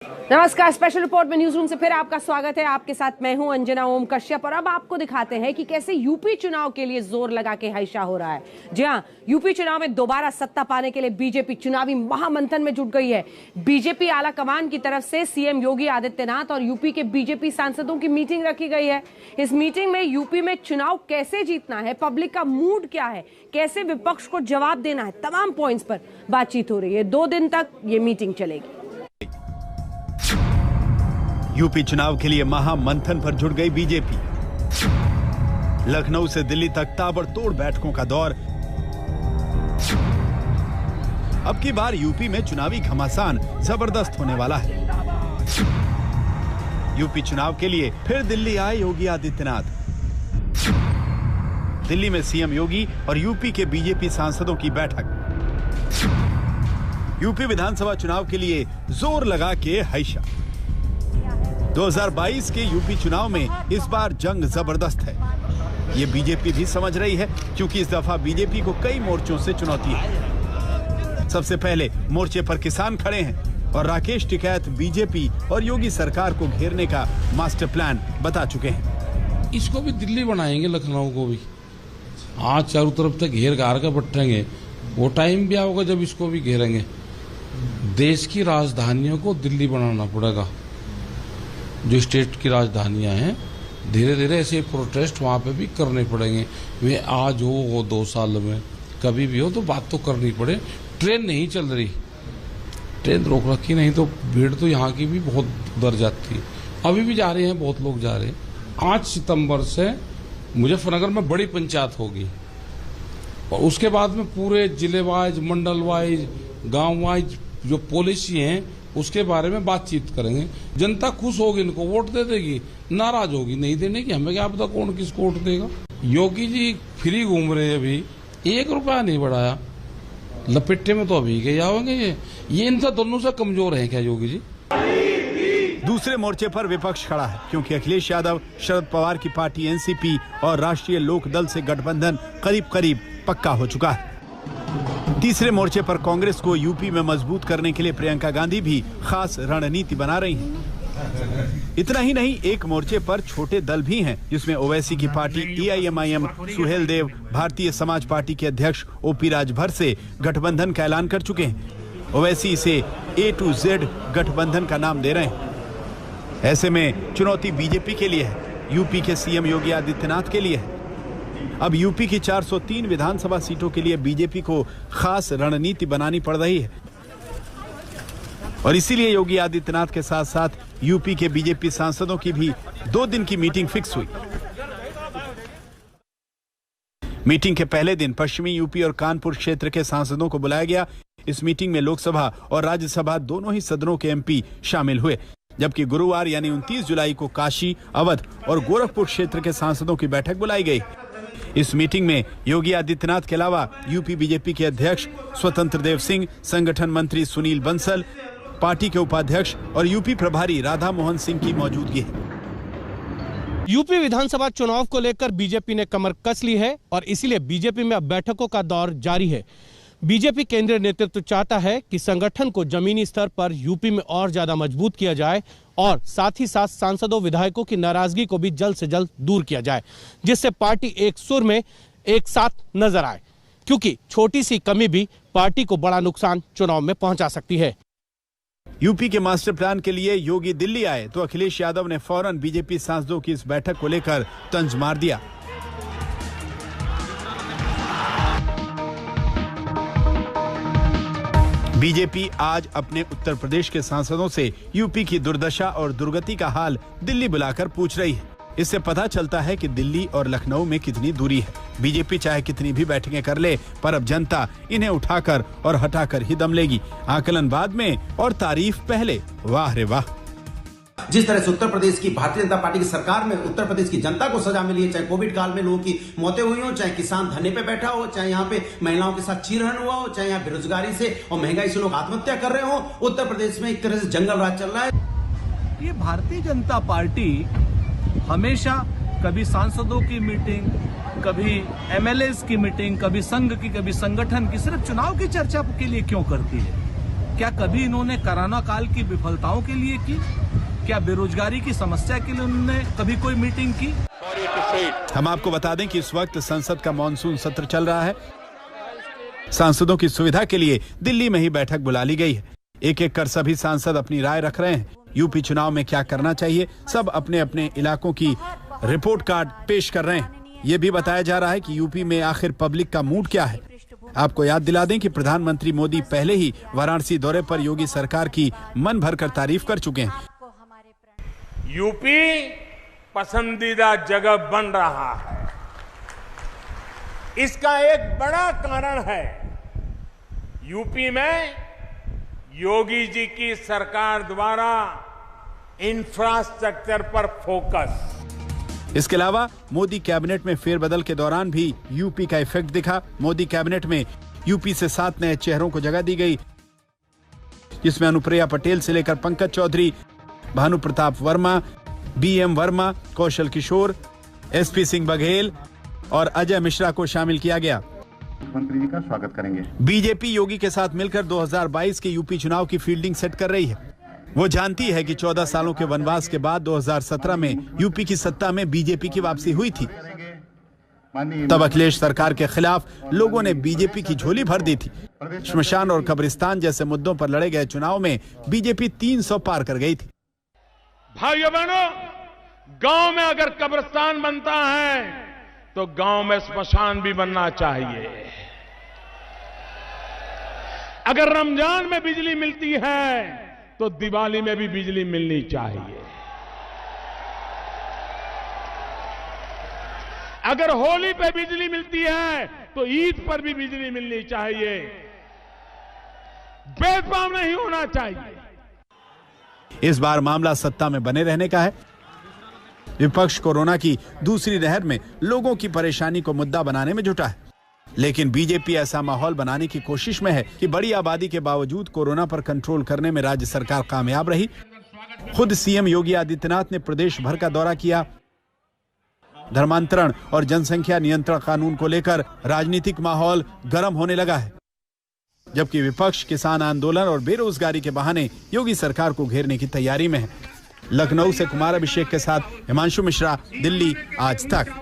नमस्कार, special report में news room से फिर आपका स्वागत है। आपके साथ मैं हूं अंजना ओम कश्यप और अब आपको दिखाते हैं कि कैसे यूपी चुनाव के लिए जोर लगा के हाइशा हो रहा है। जी हां, यूपी चुनाव में दोबारा सत्ता पाने के लिए बीजेपी चुनावी महामंथन में जुट गई है। बीजेपी आला कमान की तरफ से सीएम योगी आदित्यनाथ और यूपी के बीजेपी सांसदों की मीटिंग रखी गई है। इस मीटिंग में यूपी में चुनाव कैसे जीतना है, पब्लिक का मूड क्या है, कैसे विपक्ष को जवाब देना है, तमाम पॉइंट्स पर बातचीत हो रही है। 2 दिन तक ये मीटिंग चलेगी। यूपी चुनाव के लिए महामंथन पर जुट गई बीजेपी। लखनऊ से दिल्ली तक ताबड़तोड़ बैठकों का दौर। अब की बार यूपी में चुनावी घमासान जबरदस्त होने वाला है। यूपी चुनाव के लिए फिर दिल्ली आए योगी आदित्यनाथ। दिल्ली में सीएम योगी और यूपी के बीजेपी सांसदों की बैठक। यूपी विधानसभा चुनाव के लिए जोर लगा के हाइशा। 2022 के यूपी चुनाव में इस बार जंग जबरदस्त है। ये बीजेपी भी समझ रही है, क्योंकि इस दफा बीजेपी को कई मोर्चों से चुनौती है। सबसे पहले मोर्चे पर किसान खड़े हैं और राकेश टिकैत बीजेपी और योगी सरकार को घेरने का मास्टर प्लान बता चुके हैं। इसको भी दिल्ली बनाएंगे, लखनऊ को भी। आज चारों तरफ से घेर घार कर बटेंगे। वो टाइम भी आएगा जब इसको भी घेरेंगे। देश की राजधानियों को दिल्ली बनाना पड़ेगा। जो स्टेट की राजधानियां हैं, धीरे धीरे ऐसे प्रोटेस्ट वहां पे भी करने पड़ेंगे। वे आज हो 2 साल में, कभी भी हो तो बात तो करनी पड़े। ट्रेन नहीं चल रही, ट्रेन रोक रखी, नहीं तो भीड़ तो यहाँ की भी बहुत उधर जाती है। अभी भी जा रहे हैं, बहुत लोग जा रहे हैं। 8 सितंबर से मुजफ्फरनगर में बड़ी पंचायत होगी और उसके बाद में पूरे जिले वाइज, मंडल वाइज, गाँव वाइज जो पॉलिसी है उसके बारे में बातचीत करेंगे। जनता खुश होगी, इनको वोट दे देगी, नाराज होगी नहीं देने की। हमें क्या पता कौन किसको वोट देगा। योगी जी फ्री घूम रहे हैं, अभी 1 रुपया नहीं बढ़ाया। लपेटे में तो अभी के जाओगे। ये इनसे दोनों से कमजोर है क्या योगी जी? दूसरे मोर्चे पर विपक्ष खड़ा है, क्योंकि अखिलेश यादव, शरद पवार की पार्टी एनसीपी और राष्ट्रीय लोक दल से गठबंधन करीब करीब पक्का हो चुका है। तीसरे मोर्चे पर कांग्रेस को यूपी में मजबूत करने के लिए प्रियंका गांधी भी खास रणनीति बना रही हैं। इतना ही नहीं, एक मोर्चे पर छोटे दल भी हैं, जिसमें ओवैसी की party AIMIM, Suhel Dev Bharatiya Samaj party के अध्यक्ष ओपी राजभर से गठबंधन का ऐलान कर चुके हैं। ओवैसी इसे A to Z गठबंधन का नाम दे रहे हैं। ऐसे में चुनौती बीजेपी के लिए है, यूपी के सीएम योगी आदित्यनाथ के लिए है। अब यूपी की 403 विधानसभा सीटों के लिए बीजेपी को खास रणनीति बनानी पड़ रही है और इसीलिए योगी आदित्यनाथ के साथ साथ यूपी के बीजेपी सांसदों की भी 2 दिन की मीटिंग फिक्स हुई। मीटिंग के पहले दिन पश्चिमी यूपी और कानपुर क्षेत्र के सांसदों को बुलाया गया। इस मीटिंग में लोकसभा और राज्यसभा दोनों ही सदनों के एमपी शामिल हुए, जबकि गुरुवार यानी 29 जुलाई को काशी, अवध और गोरखपुर क्षेत्र के सांसदों की बैठक बुलाई गई। इस मीटिंग में योगी आदित्यनाथ के अलावा यूपी बीजेपी के अध्यक्ष स्वतंत्र देव सिंह, संगठन मंत्री सुनील बंसल, पार्टी के उपाध्यक्ष और यूपी प्रभारी राधा मोहन सिंह की मौजूदगी है। यूपी विधानसभा चुनाव को लेकर बीजेपी ने कमर कस ली है और इसीलिए बीजेपी में अब बैठकों का दौर जारी है। बीजेपी केंद्रीय नेतृत्व चाहता है कि संगठन को जमीनी स्तर पर यूपी में और ज्यादा मजबूत किया जाए और साथ ही साथ सांसदों विधायकों की नाराजगी को भी जल्द से जल्द दूर किया जाए, जिससे पार्टी एक सुर में एक साथ नजर आए, क्योंकि छोटी सी कमी भी पार्टी को बड़ा नुकसान चुनाव में पहुंचा सकती है। यूपी के मास्टर प्लान के लिए योगी दिल्ली आए तो अखिलेश यादव ने फौरन बीजेपी सांसदों की इस बैठक को लेकर तंज मार दिया। बीजेपी आज अपने उत्तर प्रदेश के सांसदों से यूपी की दुर्दशा और दुर्गति का हाल दिल्ली बुलाकर पूछ रही है। इससे पता चलता है कि दिल्ली और लखनऊ में कितनी दूरी है। बीजेपी चाहे कितनी भी बैठकें कर ले, पर अब जनता इन्हें उठाकर और हटाकर ही दम लेगी। आकलन बाद में और तारीफ पहले। वाह रे वाह। जिस तरह से उत्तर प्रदेश की भारतीय जनता पार्टी की सरकार में उत्तर प्रदेश की जनता को सजा मिली है, चाहे कोविड काल में लोगों की मौतें हुई हो, चाहे किसान धरने पे बैठा हो, चाहे यहाँ पे महिलाओं के साथ चीरहरण हुआ हो, चाहे यहाँ बेरोजगारी से और महंगाई से लोग आत्महत्या कर रहे हो, उत्तर प्रदेश में एक तरह से जंगल राज चल रहा है। ये भारतीय जनता पार्टी हमेशा कभी सांसदों की मीटिंग, कभी एमएलए की मीटिंग, कभी संघ की, कभी संगठन की, सिर्फ चुनाव की चर्चा के लिए क्यों करती है? क्या कभी इन्होंने कोरोना काल की विफलताओं के लिए की? क्या बेरोजगारी की समस्या के लिए उन्होंने कभी कोई मीटिंग की? हम आपको बता दें कि इस वक्त संसद का मॉनसून सत्र चल रहा है। सांसदों की सुविधा के लिए दिल्ली में ही बैठक बुला ली गई है। एक एक कर सभी सांसद अपनी राय रख रहे हैं। यूपी चुनाव में क्या करना चाहिए, सब अपने अपने इलाकों की रिपोर्ट कार्ड पेश कर रहे हैं। ये भी बताया जा रहा है कि यूपी में आखिर पब्लिक का मूड क्या है। आपको याद दिला दें कि प्रधानमंत्री मोदी पहले ही वाराणसी दौरे पर योगी सरकार की मन भरकर तारीफ कर चुके हैं। यूपी पसंदीदा जगह बन रहा है। इसका एक बड़ा कारण है यूपी में योगी जी की सरकार द्वारा इंफ्रास्ट्रक्चर पर फोकस। इसके अलावा मोदी कैबिनेट में फेरबदल के दौरान भी यूपी का इफेक्ट दिखा। मोदी कैबिनेट में यूपी से 7 नए चेहरों को जगह दी गई, जिसमें अनुप्रिया पटेल से लेकर पंकज चौधरी, भानु प्रताप वर्मा, बीएम वर्मा, कौशल किशोर, एसपी सिंह बघेल और अजय मिश्रा को शामिल किया गया। मुख्यमंत्री जी का स्वागत करेंगे। बीजेपी योगी के साथ मिलकर 2022 के यूपी चुनाव की फील्डिंग सेट कर रही है। वो जानती है कि 14 सालों के वनवास के बाद 2017 में यूपी की सत्ता में बीजेपी की वापसी हुई थी। तब अखिलेश सरकार के खिलाफ लोगों ने बीजेपी की झोली भर दी थी। श्मशान और कब्रिस्तान जैसे मुद्दों पर लड़े गए चुनाव में बीजेपी 300 पार कर गई थी। भाइयों बहनों, गांव में अगर कब्रिस्तान बनता है तो गांव में श्मशान भी बनना चाहिए। अगर रमजान में बिजली मिलती है तो दिवाली में भी बिजली मिलनी चाहिए। अगर होली पे बिजली मिलती है तो ईद पर भी बिजली मिलनी चाहिए। भेदभाव नहीं होना चाहिए। इस बार मामला सत्ता में बने रहने का है। विपक्ष कोरोना की दूसरी लहर में लोगों की परेशानी को मुद्दा बनाने में जुटा है, लेकिन बीजेपी ऐसा माहौल बनाने की कोशिश में है कि बड़ी आबादी के बावजूद कोरोना पर कंट्रोल करने में राज्य सरकार कामयाब रही। खुद सीएम योगी आदित्यनाथ ने प्रदेश भर का दौरा किया। धर्मांतरण और जनसंख्या नियंत्रण कानून को लेकर राजनीतिक माहौल गर्म होने लगा है, जबकि विपक्ष किसान आंदोलन और बेरोजगारी के बहाने योगी सरकार को घेरने की तैयारी में है। लखनऊ से कुमार अभिषेक के साथ हिमांशु मिश्रा, दिल्ली आज तक।